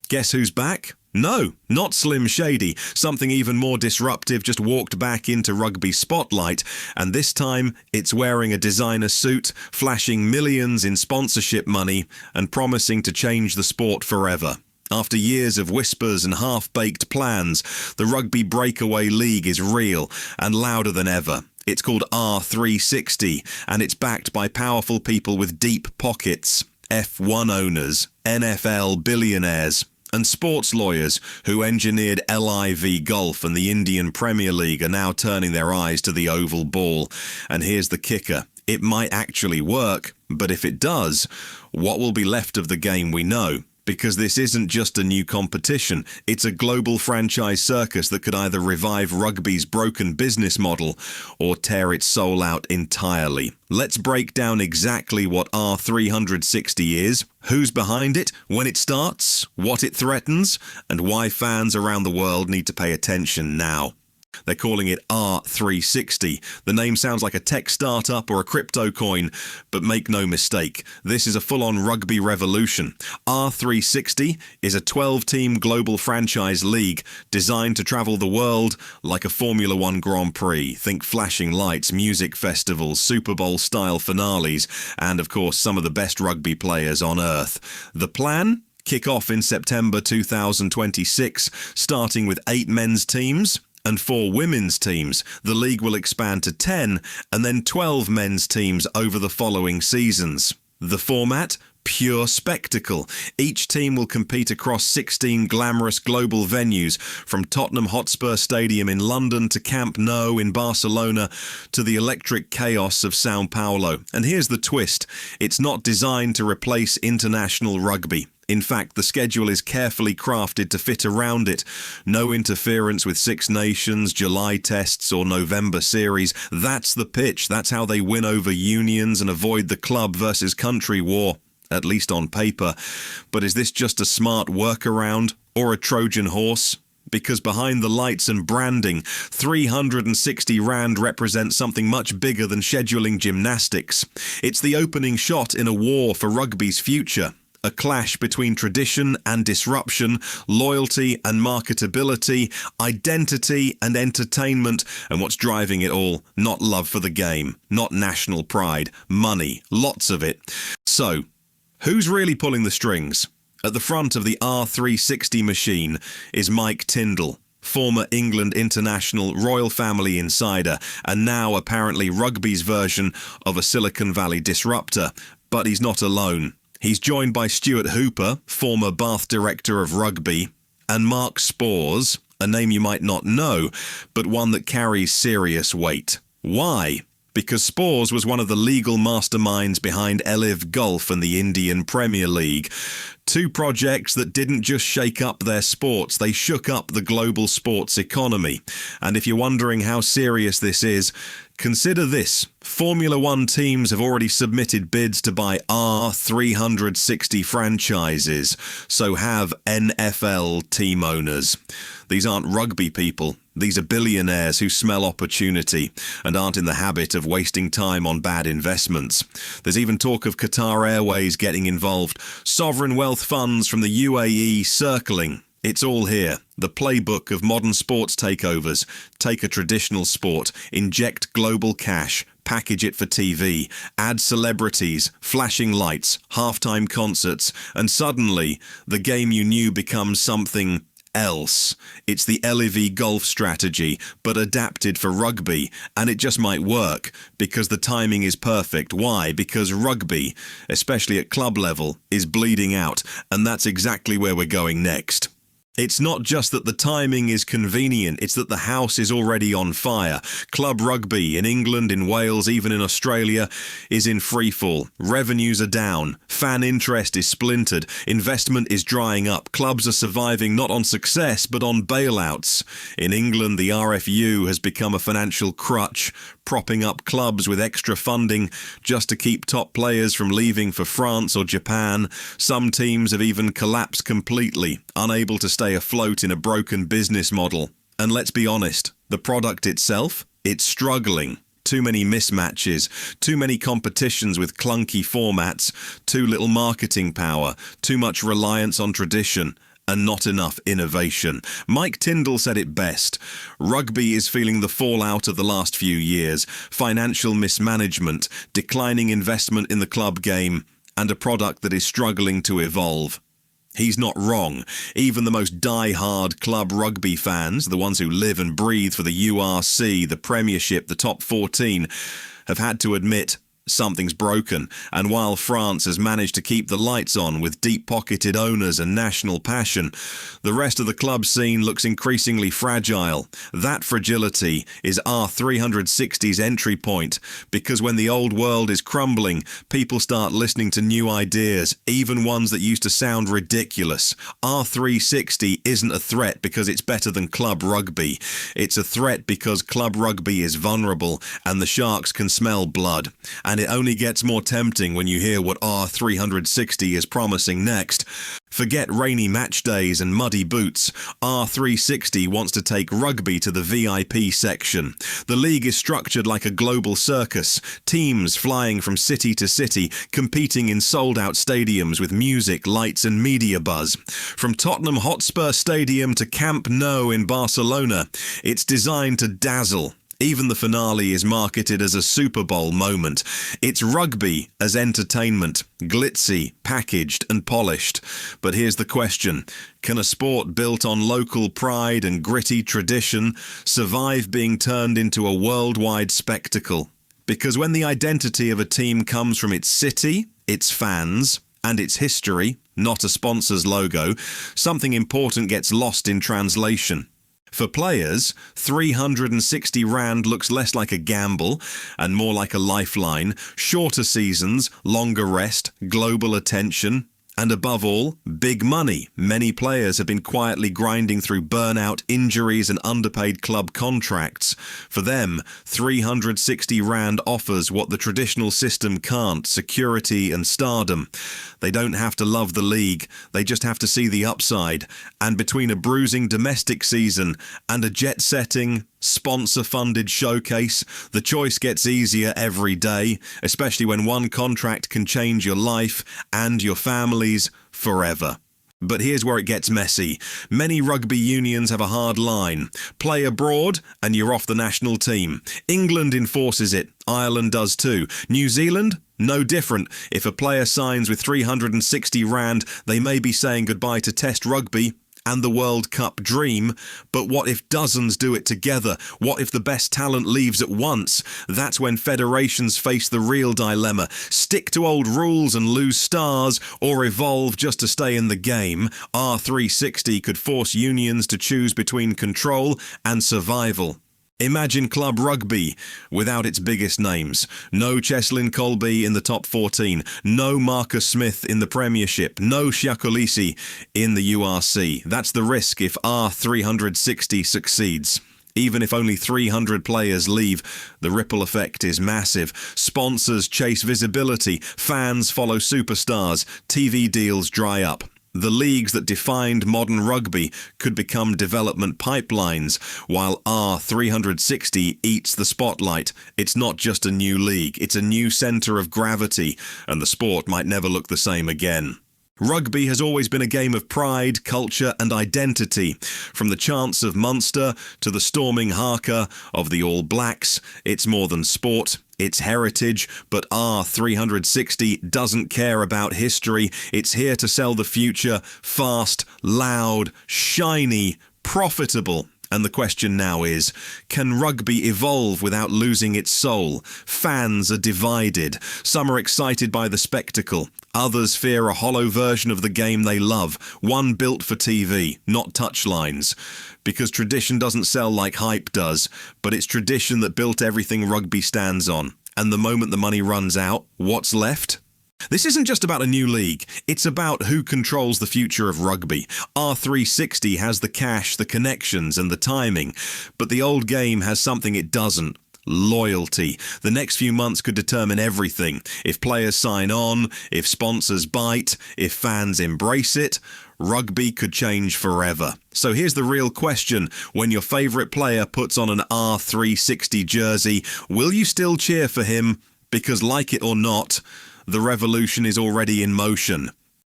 Guess who's back? No, not Slim Shady. Something even more disruptive just walked back into rugby spotlight, and this time it's wearing a designer suit, flashing millions in sponsorship money, and promising to change the sport forever. After years of whispers and half-baked plans, the Rugby Breakaway League is real and louder than ever. It's called R360, and it's backed by powerful people with deep pockets. F1 owners, NFL billionaires, and sports lawyers who engineered LIV Golf and the Indian Premier League are now turning their eyes to the oval ball. And here's the kicker. It might actually work, but if it does, what will be left of the game we know? Because this isn't just a new competition, it's a global franchise circus that could either revive rugby's broken business model or tear its soul out entirely. Let's break down exactly what R360 is, who's behind it, when it starts, what it threatens, and why fans around the world need to pay attention now. They're calling it R360. The name sounds like a tech startup or a crypto coin, but make no mistake, this is a full-on rugby revolution. R360 is a 12-team global franchise league designed to travel the world like a Formula One Grand Prix. Think flashing lights, music festivals, Super Bowl-style finales, and of course some of the best rugby players on earth. The plan? Kick off in September 2026, starting with 8 men's teams and 4 women's teams. The league will expand to 10 and then 12 men's teams over the following seasons. The format? Pure spectacle. Each team will compete across 16 glamorous global venues, from Tottenham Hotspur Stadium in London to Camp Nou in Barcelona to the electric chaos of Sao Paulo. And here's the twist. It's not designed to replace international rugby. In fact, the schedule is carefully crafted to fit around it. No interference with Six Nations, July tests or November series. That's the pitch. That's how they win over unions and avoid the club versus country war, at least on paper. But is this just a smart workaround or a Trojan horse? Because behind the lights and branding, 360 Rand represents something much bigger than scheduling gymnastics. It's the opening shot in a war for rugby's future. A clash between tradition and disruption, loyalty and marketability, identity and entertainment, and what's driving it all? Not love for the game, not national pride, money, lots of it. So, who's really pulling the strings? At the front of the R360 machine is Mike Tindall, former England international, royal family insider, and now apparently rugby's version of a Silicon Valley disruptor. But he's not alone. He's joined by Stuart Hooper, former Bath director of rugby, and Mark Spores, a name you might not know, but one that carries serious weight. Why? Because Spores was one of the legal masterminds behind LIV Golf and the Indian Premier League. 2 projects that didn't just shake up their sports, they shook up the global sports economy. And if you're wondering how serious this is, consider this. Formula One teams have already submitted bids to buy R360 franchises, so have NFL team owners. These aren't rugby people. These are billionaires who smell opportunity and aren't in the habit of wasting time on bad investments. There's even talk of Qatar Airways getting involved, sovereign wealth funds from the UAE circling. It's all here. The playbook of modern sports takeovers. Take a traditional sport, inject global cash, package it for TV, add celebrities, flashing lights, halftime concerts, and suddenly the game you knew becomes something else. It's the LIV golf strategy, but adapted for rugby, and it just might work because the timing is perfect. Why? Because rugby, especially at club level, is bleeding out, and that's exactly where we're going next. It's not just that the timing is convenient, it's that the house is already on fire. Club rugby in England, in Wales, even in Australia, is in freefall. Revenues are down. Fan interest is splintered. Investment is drying up. Clubs are surviving not on success, but on bailouts. In England, the RFU has become a financial crutch, propping up clubs with extra funding just to keep top players from leaving for France or Japan. Some teams have even collapsed completely, unable to stay afloat in a broken business model. And let's be honest, the product itself, it's struggling. Too many mismatches, too many competitions with clunky formats, too little marketing power, too much reliance on tradition. and not enough innovation. Mike Tyndall said it best. Rugby is feeling the fallout of the last few years, financial mismanagement, declining investment in the club game, and a product that is struggling to evolve. He's not wrong. Even the most die-hard club rugby fans, the ones who live and breathe for the URC, the Premiership, the top 14, have had to admit something's broken. And while France has managed to keep the lights on with deep-pocketed owners and national passion, the rest of the club scene looks increasingly fragile. That fragility is R360's entry point, because when the old world is crumbling, people start listening to new ideas, even ones that used to sound ridiculous. R360 isn't a threat because it's better than club rugby. It's a threat because club rugby is vulnerable and the Sharks can smell blood. And it only gets more tempting when you hear what R360 is promising next. Forget rainy match days and muddy boots. R360 wants to take rugby to the VIP section. The league is structured like a global circus, teams flying from city to city, competing in sold-out stadiums with music, lights and media buzz. From Tottenham Hotspur Stadium to Camp Nou in Barcelona, it's designed to dazzle. Even the finale is marketed as a Super Bowl moment. It's rugby as entertainment, glitzy, packaged and polished. But here's the question. Can a sport built on local pride and gritty tradition survive being turned into a worldwide spectacle? Because when the identity of a team comes from its city, its fans, and its history, not a sponsor's logo, something important gets lost in translation. For players, 360 Rand looks less like a gamble and more like a lifeline. Shorter seasons, longer rest, global attention, and above all, big money. Many players have been quietly grinding through burnout, injuries and underpaid club contracts. For them, 360 Rand offers what the traditional system can't: security and stardom. They don't have to love the league, they just have to see the upside. And between a bruising domestic season and a jet-setting, sponsor-funded showcase, the choice gets easier every day, especially when one contract can change your life and your family's forever. But here's where it gets messy. Many rugby unions have a hard line. Play abroad and you're off the national team. England enforces it. Ireland does too. New Zealand? No different. If a player signs with 360 Rand, they may be saying goodbye to Test rugby and the World Cup dream. But what if dozens do it together? What if the best talent leaves at once? That's when federations face the real dilemma. Stick to old rules and lose stars, or evolve just to stay in the game. R360 could force unions to choose between control and survival. Imagine club rugby without its biggest names. No Cheslin Colby in the top 14. No Marcus Smith in the Premiership. No Shakolisi in the URC. That's the risk if R360 succeeds. Even if only 300 players leave, the ripple effect is massive. Sponsors chase visibility. Fans follow superstars. TV deals dry up. The leagues that defined modern rugby could become development pipelines, while R360 eats the spotlight. It's not just a new league, it's a new centre of gravity, and the sport might never look the same again. Rugby has always been a game of pride, culture and identity. From the chants of Munster to the storming haka of the All Blacks, it's more than sport. It's heritage, but R360 doesn't care about history. It's here to sell the future, fast, loud, shiny, profitable. And the question now is, can rugby evolve without losing its soul? Fans are divided. Some are excited by the spectacle. Others fear a hollow version of the game they love, one built for TV, not touchlines. Because tradition doesn't sell like hype does, but it's tradition that built everything rugby stands on. And the moment the money runs out, what's left? This isn't just about a new league, it's about who controls the future of rugby. R360 has the cash, the connections and the timing, but the old game has something it doesn't. Loyalty. The next few months could determine everything. If players sign on, if sponsors bite, if fans embrace it, rugby could change forever. So here's the real question. When your favourite player puts on an R360 jersey, will you still cheer for him? Because like it or not, the revolution is already in motion.